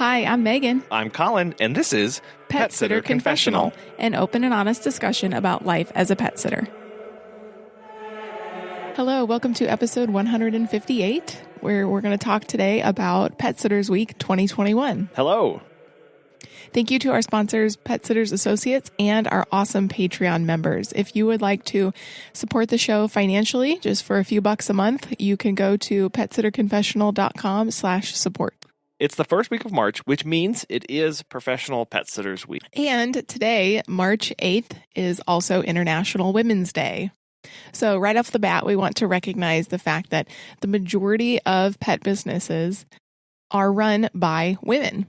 Hi, I'm Megan. I'm Colin, and this is Pet Sitter Confessional, an open and honest discussion about life as a pet sitter. Hello, welcome to episode 158, where we're going to talk today about Pet Sitters Week 2021. Hello. Thank you to our sponsors, Pet Sitters Associates, and our awesome Patreon members. If you would like to support the show financially, just for a few bucks a month, you can go to petsitterconfessional.com/support. It's the first week of March, which means it is Professional Pet Sitters Week. And today, March 8th, is also International Women's Day. So right off the bat, we want to recognize the fact that the majority of pet businesses are run by women,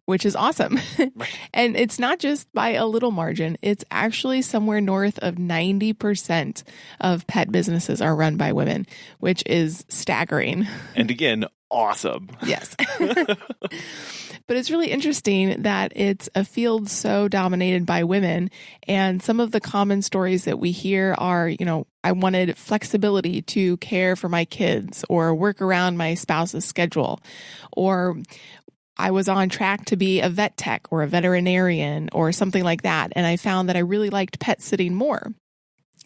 which is awesome. Right. And it's not just by a little margin. It's actually somewhere north of 90% of pet businesses are run by women, which is staggering. And again, awesome. Yes. But it's really interesting that it's a field so dominated by women. And some of the common stories that we hear are, I wanted flexibility to care for my kids or work around my spouse's schedule, or I was on track to be a vet tech or a veterinarian or something like that. And I found that I really liked pet sitting more.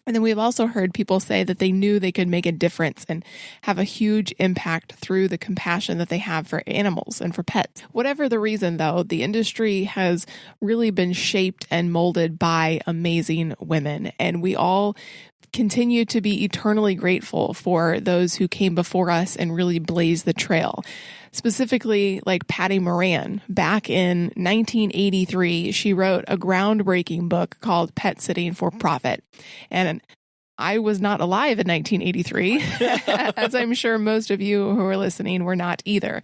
And then we've also heard people say that they knew they could make a difference and have a huge impact through the compassion that they have for animals and for pets. Whatever the reason, though, the industry has really been shaped and molded by amazing women. And we all continue to be eternally grateful for those who came before us and really blazed the trail. Specifically, like Patty Moran, back in 1983, she wrote a groundbreaking book called Pet Sitting for Profit. And I was not alive in 1983, as I'm sure most of you who are listening were not either.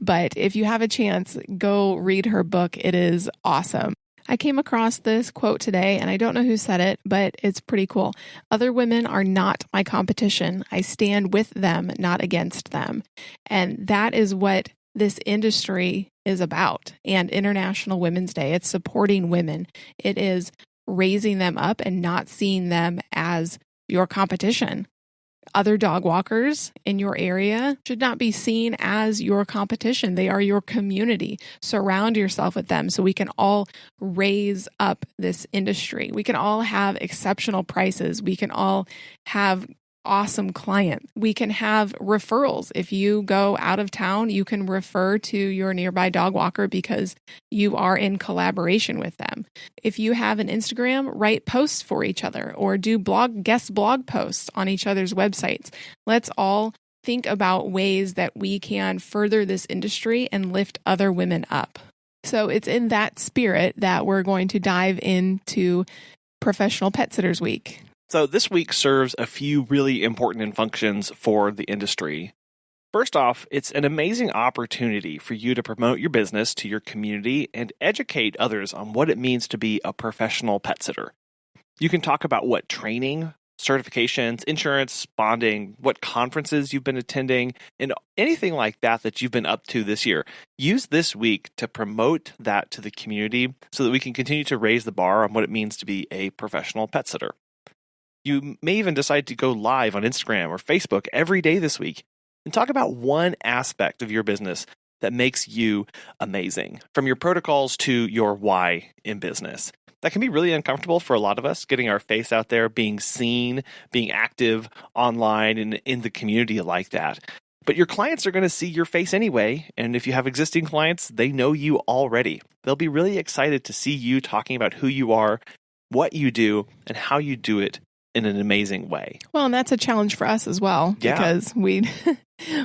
But if you have a chance, go read her book. It is awesome. I came across this quote today, and I don't know who said it, but it's pretty cool. Other women are not my competition. I stand with them, not against them. And that is what this industry is about. And International Women's Day, it's supporting women. It is raising them up and not seeing them as your competition. Other dog walkers in your area should not be seen as your competition. They are your community. Surround yourself with them so we can all raise up this industry. We can all have exceptional prices. We can all have awesome clients. We can have referrals. If you go out of town, you can refer to your nearby dog walker because you are in collaboration with them. If you have an Instagram, write posts for each other or do guest blog posts on each other's websites. Let's all think about ways that we can further this industry and lift other women up. So it's in that spirit that we're going to dive into Professional Pet Sitters Week. So this week serves a few really important functions for the industry. First off, it's an amazing opportunity for you to promote your business to your community and educate others on what it means to be a professional pet sitter. You can talk about what training, certifications, insurance, bonding, what conferences you've been attending, and anything like that you've been up to this year. Use this week to promote that to the community so that we can continue to raise the bar on what it means to be a professional pet sitter. You may even decide to go live on Instagram or Facebook every day this week and talk about one aspect of your business that makes you amazing, from your protocols to your why in business. That can be really uncomfortable for a lot of us, getting our face out there, being seen, being active online and in the community like that. But your clients are going to see your face anyway, and if you have existing clients, they know you already. They'll be really excited to see you talking about who you are, what you do, and how you do it in an amazing way. Well, and that's a challenge for us as well, because we're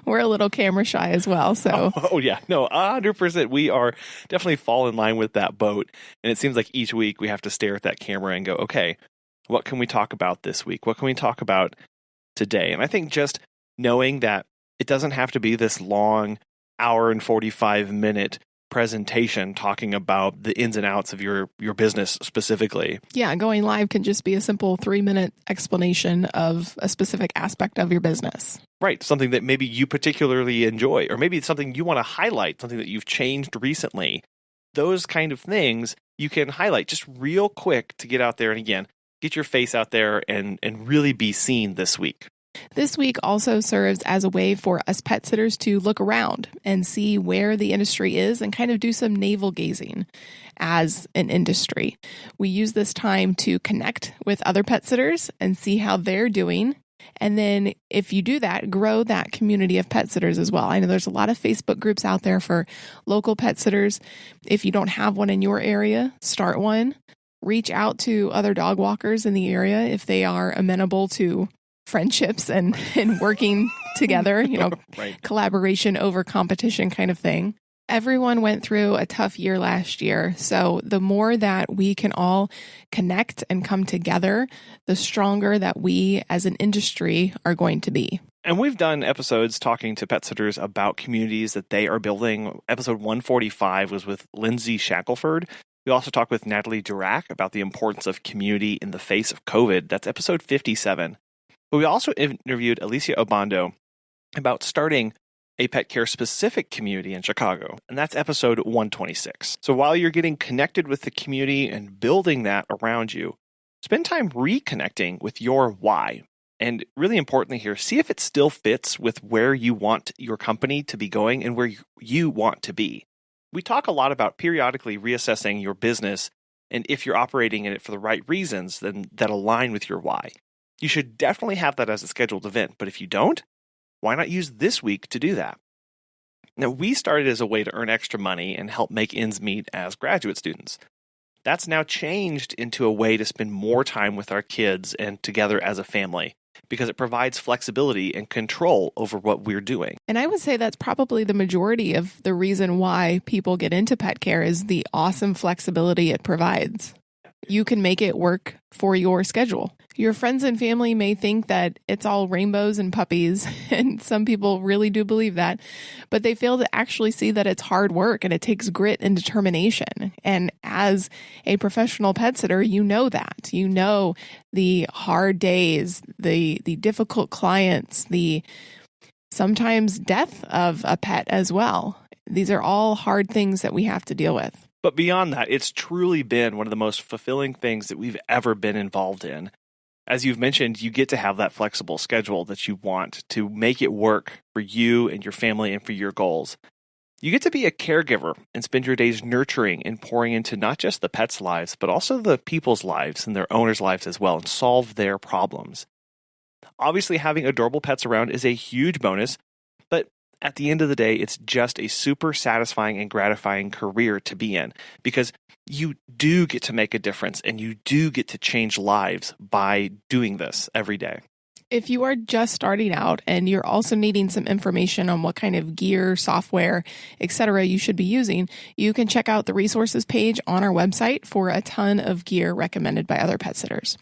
a little camera shy as well. So, oh yeah, no, 100%. We are definitely fall in line with that boat. And it seems like each week we have to stare at that camera and go, okay, what can we talk about this week? What can we talk about today? And I think just knowing that it doesn't have to be this long hour and 45-minute presentation talking about the ins and outs of your business specifically. Yeah, going live can just be a simple 3-minute explanation of a specific aspect of your business. Right, something that maybe you particularly enjoy, or maybe it's something you want to highlight, something that you've changed recently. Those kind of things you can highlight just real quick to get out there and again, get your face out there and really be seen this week. This week also serves as a way for us pet sitters to look around and see where the industry is and kind of do some navel gazing as an industry. We use this time to connect with other pet sitters and see how they're doing. And then if you do that, grow that community of pet sitters as well. I know there's a lot of Facebook groups out there for local pet sitters. If you don't have one in your area, start one. Reach out to other dog walkers in the area if they are amenable to friendships and working together, Right. Collaboration over competition kind of thing. Everyone went through a tough year last year. So the more that we can all connect and come together, the stronger that we as an industry are going to be. And we've done episodes talking to pet sitters about communities that they are building. Episode 145 was with Lindsay Shackelford. We also talked with Natalie Durack about the importance of community in the face of COVID. That's episode 57. But we also interviewed Natasha O'Banion about starting a pet care specific community in Chicago, and that's episode 126. So while you're getting connected with the community and building that around you, spend time reconnecting with your why. And really importantly here, see if it still fits with where you want your company to be going and where you want to be. We talk a lot about periodically reassessing your business and if you're operating in it for the right reasons then that align with your why. You should definitely have that as a scheduled event, but if you don't, why not use this week to do that? Now, we started as a way to earn extra money and help make ends meet as graduate students. That's now changed into a way to spend more time with our kids and together as a family because it provides flexibility and control over what we're doing. And I would say that's probably the majority of the reason why people get into pet care is the awesome flexibility it provides. You can make it work for your schedule. Your friends and family may think that it's all rainbows and puppies, and some people really do believe that, but they fail to actually see that it's hard work and it takes grit and determination. And as a professional pet sitter, you know that. You know the hard days, the difficult clients, the sometimes death of a pet as well. These are all hard things that we have to deal with. But beyond that, it's truly been one of the most fulfilling things that we've ever been involved in. As you've mentioned, you get to have that flexible schedule that you want to make it work for you and your family and for your goals. You get to be a caregiver and spend your days nurturing and pouring into not just the pets' lives, but also the people's lives and their owners' lives as well and solve their problems. Obviously, having adorable pets around is a huge bonus, but at the end of the day, it's just a super satisfying and gratifying career to be in because you do get to make a difference and you do get to change lives by doing this every day. If you are just starting out and you're also needing some information on what kind of gear, software, etc. you should be using, you can check out the resources page on our website for a ton of gear recommended by other pet sitters.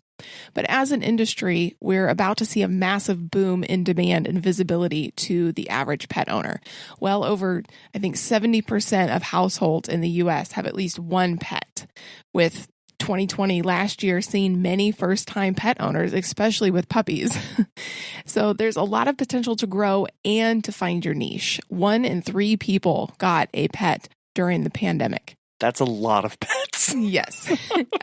But as an industry, we're about to see a massive boom in demand and visibility to the average pet owner. Well over, I think, 70% of households in the U.S. have at least one pet, with 2020 last year seeing many first-time pet owners, especially with puppies. So there's a lot of potential to grow and to find your niche. 1 in 3 people got a pet during the pandemic. That's a lot of pets. Yes.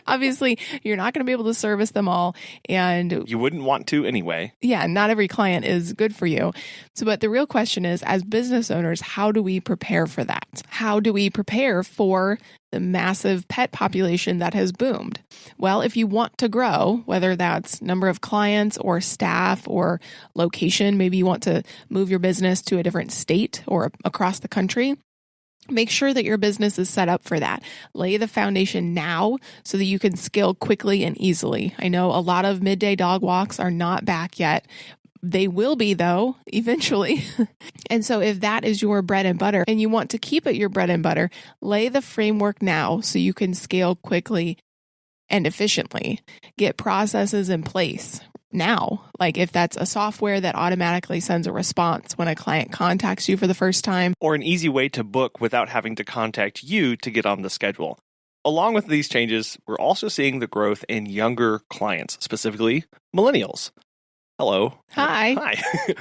Obviously, you're not going to be able to service them all. And you wouldn't want to anyway. Yeah, not every client is good for you. So, but the real question is, as business owners, how do we prepare for that? How do we prepare for the massive pet population that has boomed? Well, if you want to grow, whether that's number of clients or staff or location, maybe you want to move your business to a different state or across the country, make sure that your business is set up for that. Lay the foundation now so that you can scale quickly and easily. I know a lot of midday dog walks are not back yet. They will be, though, eventually. And so if that is your bread and butter and you want to keep it your bread and butter, lay the framework now so you can scale quickly and efficiently. Get processes in place now. Like if that's a software that automatically sends a response when a client contacts you for the first time. Or an easy way to book without having to contact you to get on the schedule. Along with these changes, we're also seeing the growth in younger clients, specifically millennials. Hello. Hi. Hi.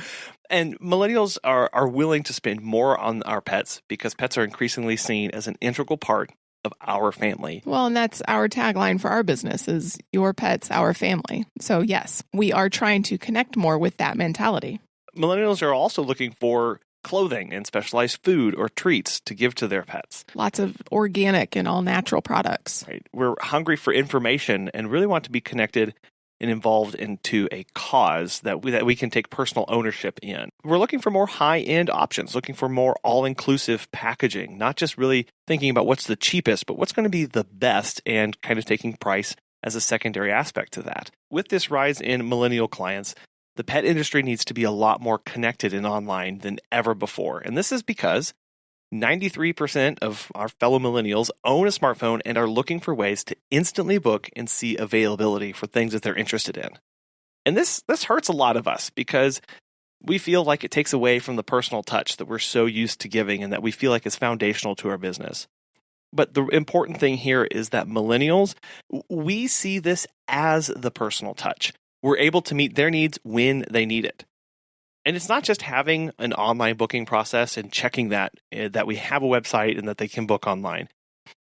And millennials are willing to spend more on our pets because pets are increasingly seen as an integral part of our family. Well, and that's our tagline for our business is your pets, our family. So yes, we are trying to connect more with that mentality. Millennials are also looking for clothing and specialized food or treats to give to their pets. Lots of organic and all natural products. Right. We're hungry for information and really want to be connected and involved into a cause that we can take personal ownership in. We're looking for more high-end options, looking for more all-inclusive packaging, not just really thinking about what's the cheapest, but what's going to be the best and kind of taking price as a secondary aspect to that. With this rise in millennial clients, the pet industry needs to be a lot more connected and online than ever before. And this is because 93% of our fellow millennials own a smartphone and are looking for ways to instantly book and see availability for things that they're interested in. And this hurts a lot of us because we feel like it takes away from the personal touch that we're so used to giving and that we feel like is foundational to our business. But the important thing here is that millennials, we see this as the personal touch. We're able to meet their needs when they need it. And it's not just having an online booking process and checking that we have a website and that they can book online.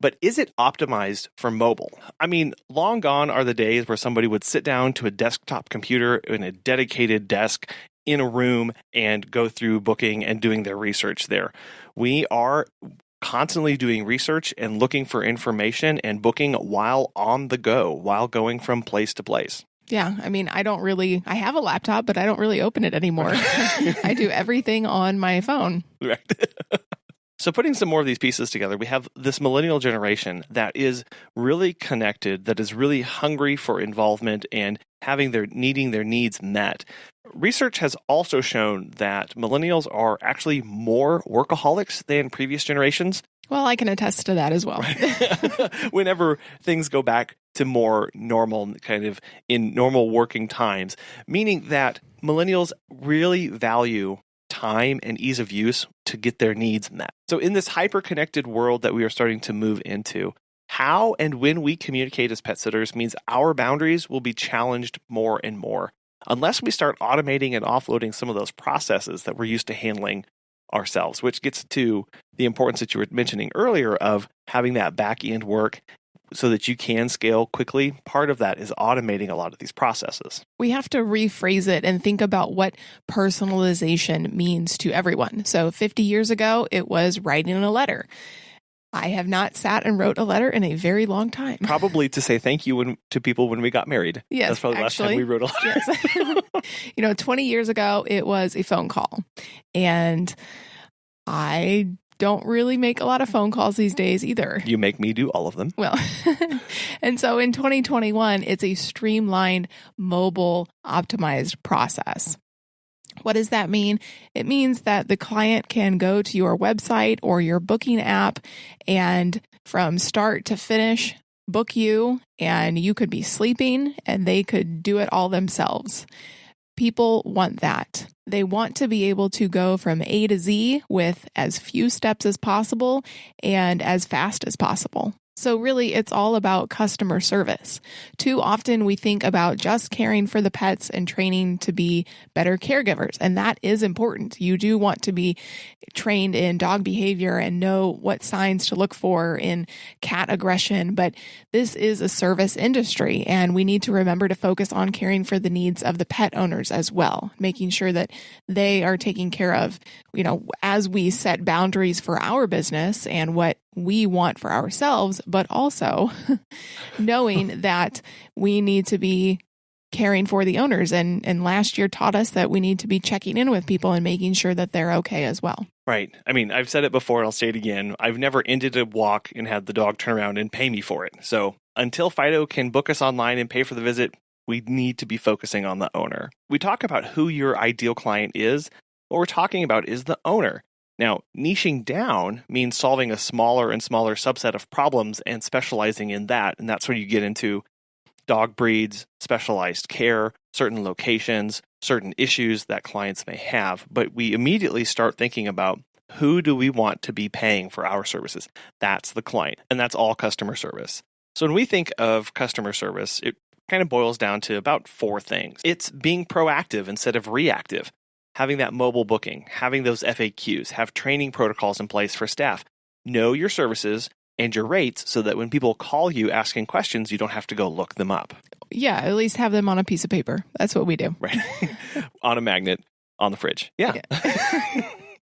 But is it optimized for mobile? I mean, long gone are the days where somebody would sit down to a desktop computer in a dedicated desk in a room and go through booking and doing their research there. We are constantly doing research and looking for information and booking while on the go, while going from place to place. Yeah, I mean, I have a laptop, but I don't really open it anymore. I do everything on my phone. Right. So putting some more of these pieces together, we have this millennial generation that is really connected, that is really hungry for involvement and needing their needs met. Research has also shown that millennials are actually more workaholics than previous generations. Well, I can attest to that as well. Right. Whenever things go back to more normal, kind of in normal working times, meaning that millennials really value time and ease of use to get their needs met. So in this hyper-connected world that we are starting to move into, how and when we communicate as pet sitters means our boundaries will be challenged more and more, unless we start automating and offloading some of those processes that we're used to handling ourselves, which gets to the importance that you were mentioning earlier of having that back-end work so that you can scale quickly. Part of that is automating a lot of these processes. We have to rephrase it and think about what personalization means to everyone. So 50 years ago, it was writing a letter. I have not sat and wrote a letter in a very long time. Probably to say thank you to people when we got married. Yes, that's probably the last time we wrote a letter. Yes. 20 years ago, it was a phone call. And I don't really make a lot of phone calls these days either. You make me do all of them. Well, and so in 2021, it's a streamlined, mobile, optimized process. What does that mean? It means that the client can go to your website or your booking app and from start to finish, book you, and you could be sleeping and they could do it all themselves. People want that. They want to be able to go from A to Z with as few steps as possible and as fast as possible. So really, it's all about customer service. Too often we think about just caring for the pets and training to be better caregivers, and that is important. You do want to be trained in dog behavior and know what signs to look for in cat aggression, but this is a service industry, and we need to remember to focus on caring for the needs of the pet owners as well, making sure that they are taken care of, as we set boundaries for our business and what we want for ourselves, but also knowing that we need to be caring for the owners. And last year taught us that we need to be checking in with people and making sure that they're okay as well. Right. I mean, I've said it before and I'll say it again. I've never ended a walk and had the dog turn around and pay me for it. So until Fido can book us online and pay for the visit, we need to be focusing on the owner. We talk about who your ideal client is. What we're talking about is the owner. Now, niching down means solving a smaller and smaller subset of problems and specializing in that. And that's where you get into dog breeds, specialized care, certain locations, certain issues that clients may have. But we immediately start thinking about who do we want to be paying for our services? That's the client. And that's all customer service. So when we think of customer service, it kind of boils down to about 4 things. It's being proactive instead of reactive. Having that mobile booking, having those FAQs, have training protocols in place for staff. Know your services, and your rates so that when people call you asking questions, you don't have to go look them up. Yeah, at least have them on a piece of paper. That's what we do. Right. On a magnet on the fridge. Yeah.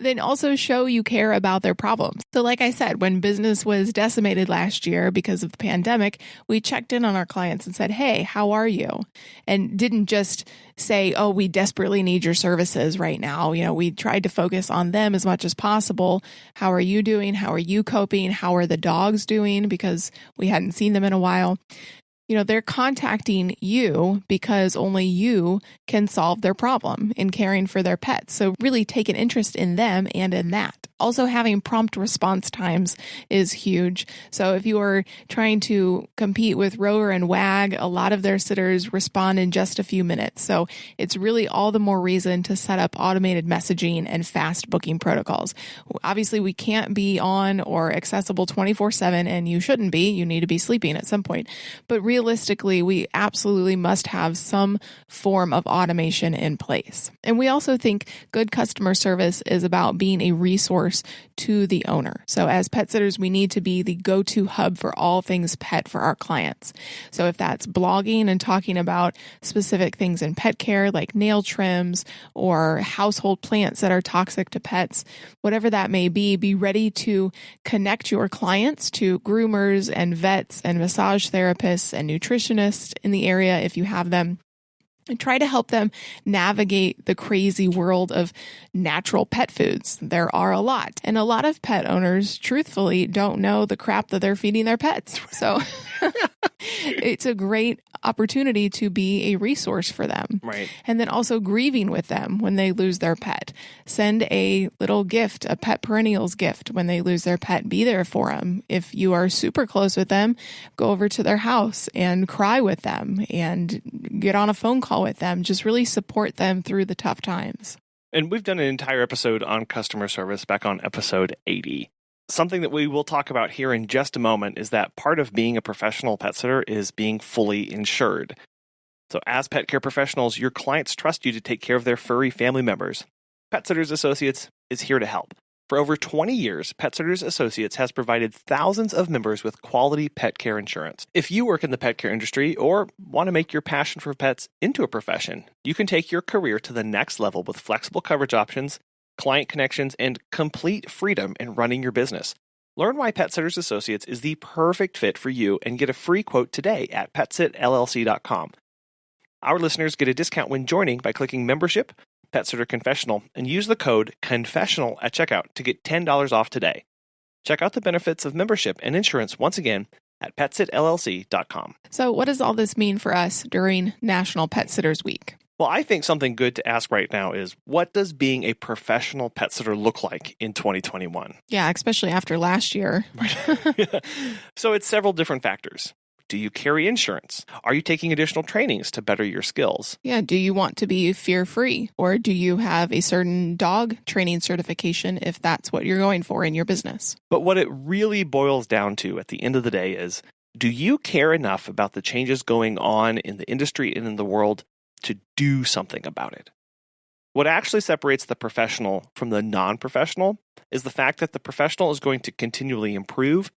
Then also show you care about their problems. So like I said, when business was decimated last year because of the pandemic, we checked in on our clients and said, hey, how are you? And didn't just say, oh, we desperately need your services right now. We tried to focus on them as much as possible. How are you doing? How are you coping? How are the dogs doing? Because we hadn't seen them in a while. They're contacting you because only you can solve their problem in caring for their pets. So really take an interest in them and in that. Also, having prompt response times is huge. So if you are trying to compete with Rover and Wag, a lot of their sitters respond in just a few minutes. So it's really all the more reason to set up automated messaging and fast booking protocols. Obviously, we can't be on or accessible 24/7, and you shouldn't be. You need to be sleeping at some point. But realistically, we absolutely must have some form of automation in place. And we also think good customer service is about being a resource to the owner. So as pet sitters, we need to be the go-to hub for all things pet for our clients. So if that's blogging and talking about specific things in pet care, like nail trims or household plants that are toxic to pets, whatever that may be ready to connect your clients to groomers and vets and massage therapists and nutritionists in the area if you have them. And try to help them navigate the crazy world of natural pet foods. There are a lot. And a lot of pet owners, truthfully, don't know the crap that they're feeding their pets. So it's a great opportunity to be a resource for them. Right. And then also grieving with them when they lose their pet. Send a little gift, a pet perennials gift when they lose their pet. Be there for them. If you are super close with them, go over to their house and cry with them and get on a phone call with them. Just really support them through the tough times. And we've done an entire episode on customer service back on episode 80. Something that we will talk about here in just a moment is that part of being a professional pet sitter is being fully insured. So as pet care professionals, your clients trust you to take care of their furry family members. Pet Sitters Associates is here to help. For over 20 years, Pet Sitters Associates has provided thousands of members with quality pet care insurance. If you work in the pet care industry or want to make your passion for pets into a profession, you can take your career to the next level with flexible coverage options, client connections, and complete freedom in running your business. Learn why Pet Sitters Associates is the perfect fit for you and get a free quote today at PetSitLLC.com. Our listeners get a discount when joining by clicking Membership, Pet Sitter Confessional, and use the code CONFESSIONAL at checkout to get $10 off today. Check out the benefits of membership and insurance once again at PetSitLLC.com. So what does all this mean for us during National Pet Sitters Week? Well, I think something good to ask right now is, what does being a professional pet sitter look like in 2021? Yeah, especially after last year. So it's several different factors. Do you carry insurance? Are you taking additional trainings to better your skills? Yeah, do you want to be fear-free? Or do you have a certain dog training certification if that's what you're going for in your business? But what it really boils down to at the end of the day is, do you care enough about the changes going on in the industry and in the world to do something about it? What actually separates the professional from the non-professional is the fact that the professional is going to continually improve,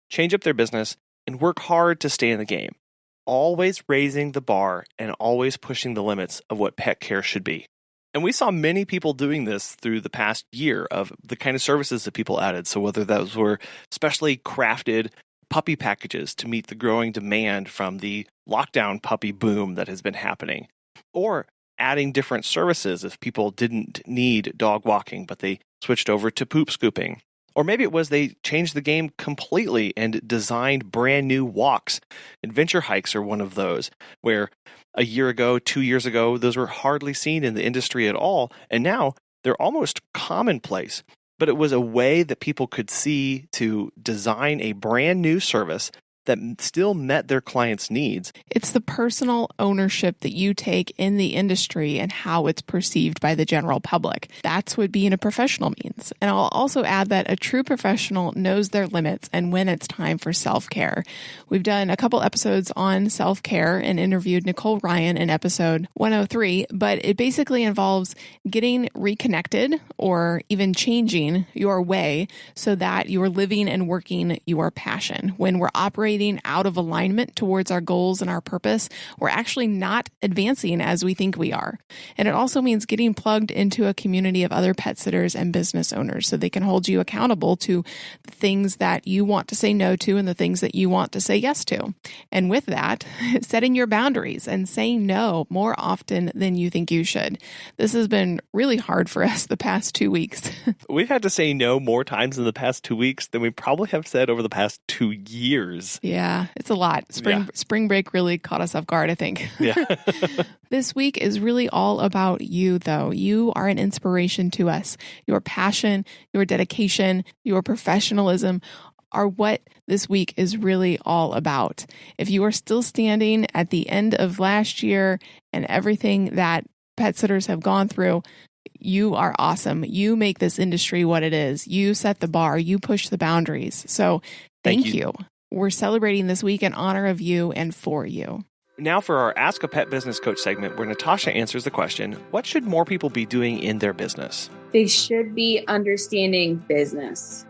change up their business, and work hard to stay in the game, always raising the bar and always pushing the limits of what pet care should be. And we saw many people doing this through the past year of the kind of services that people added. So whether those were specially crafted puppy packages to meet the growing demand from the lockdown puppy boom that has been happening, or adding different services if people didn't need dog walking, but they switched over to poop scooping. Or maybe it was they changed the game completely and designed brand new walks. Adventure hikes are one of those, where a year ago, 2 years ago, those were hardly seen in the industry at all. And now they're almost commonplace. But it was a way that people could see to design a brand new service that still met their clients' needs. It's the personal ownership that you take in the industry and how it's perceived by the general public. That's what being a professional means. And I'll also add that a true professional knows their limits and when it's time for self-care. We've done a couple episodes on self-care and interviewed Nicole Ryan in episode 103, but it basically involves getting reconnected or even changing your way so that you're living and working your passion. When we're operating out of alignment towards our goals and our purpose, we're actually not advancing as we think we are. And it also means getting plugged into a community of other pet sitters and business owners so they can hold you accountable to the things that you want to say no to and the things that you want to say yes to. And with that, setting your boundaries and saying no more often than you think you should. This has been really hard for us the past 2 weeks. We've had to say no more times in the past 2 weeks than we probably have said over the past 2 years. Yeah, it's a lot. Spring break really caught us off guard, I think. Yeah. This week is really all about you, though. You are an inspiration to us. Your passion, your dedication, your professionalism are what this week is really all about. If you are still standing at the end of last year and everything that pet sitters have gone through, you are awesome. You make this industry what it is. You set the bar. You push the boundaries. So thank you. We're celebrating this week in honor of you and for you. Now for our Ask a Pet Business Coach segment where Natasha answers the question, what should more people be doing in their business? They should be understanding business.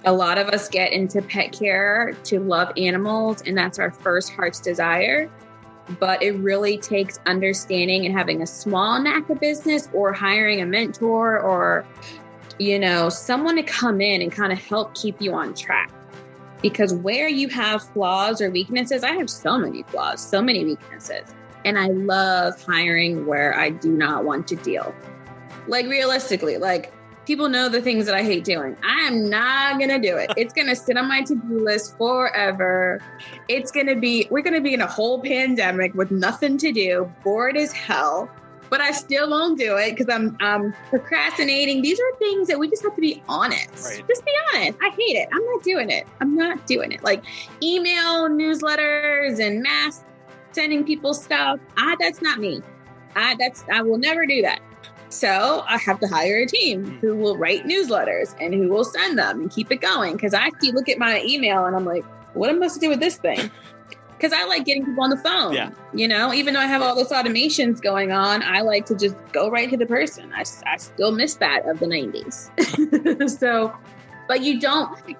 A lot of us get into pet care to love animals, and that's our first heart's desire. But it really takes understanding and having a small knack of business or hiring a mentor or, someone to come in and kind of help keep you on track. Because where you have flaws or weaknesses, I have so many flaws, so many weaknesses. And I love hiring where I do not want to deal. Like realistically, people know the things that I hate doing. I am not going to do it. It's going to sit on my to-do list forever. We're going to be in a whole pandemic with nothing to do, bored as hell, but I still won't do it because I'm procrastinating. These are things that we just have to be honest. Right. Just be honest. I hate it. I'm not doing it. Like email newsletters and mass sending people stuff. That's not me. I will never do that. So I have to hire a team who will write newsletters and who will send them and keep it going. Because I look at my email and I'm like, what am I supposed to do with this thing? Because I like getting people on the phone. Yeah. Even though I have all this automations going on, I like to just go right to the person. I still miss that of the 90s. But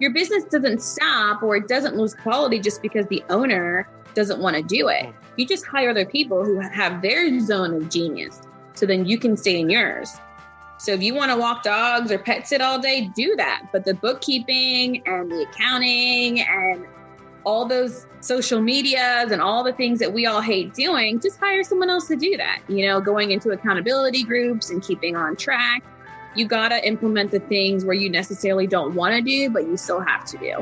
your business doesn't stop or it doesn't lose quality just because the owner doesn't want to do it. You just hire other people who have their zone of genius. So then you can stay in yours. So if you want to walk dogs or pet sit all day, do that. But the bookkeeping and the accounting and all those social medias and all the things that we all hate doing, just hire someone else to do that. Going into accountability groups and keeping on track. You got to implement the things where you necessarily don't want to do, but you still have to do.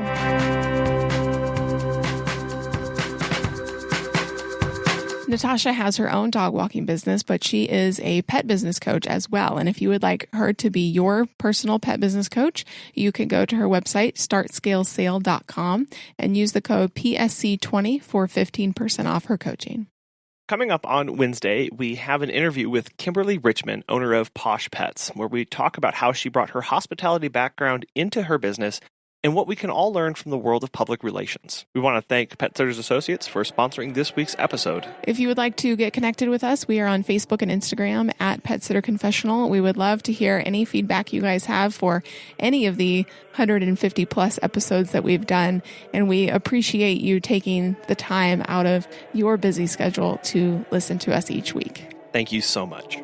Natasha has her own dog walking business, but she is a pet business coach as well. And if you would like her to be your personal pet business coach, you can go to her website, startscalesale.com, and use the code PSC20 for 15% off her coaching. Coming up on Wednesday, we have an interview with Kimberly Richmond, owner of Posh Pets, where we talk about how she brought her hospitality background into her business and what we can all learn from the world of public relations. We want to thank Pet Sitters Associates for sponsoring this week's episode. If you would like to get connected with us, we are on Facebook and Instagram at Pet Sitter Confessional. We would love to hear any feedback you guys have for any of the 150 plus episodes that we've done. And we appreciate you taking the time out of your busy schedule to listen to us each week. Thank you so much.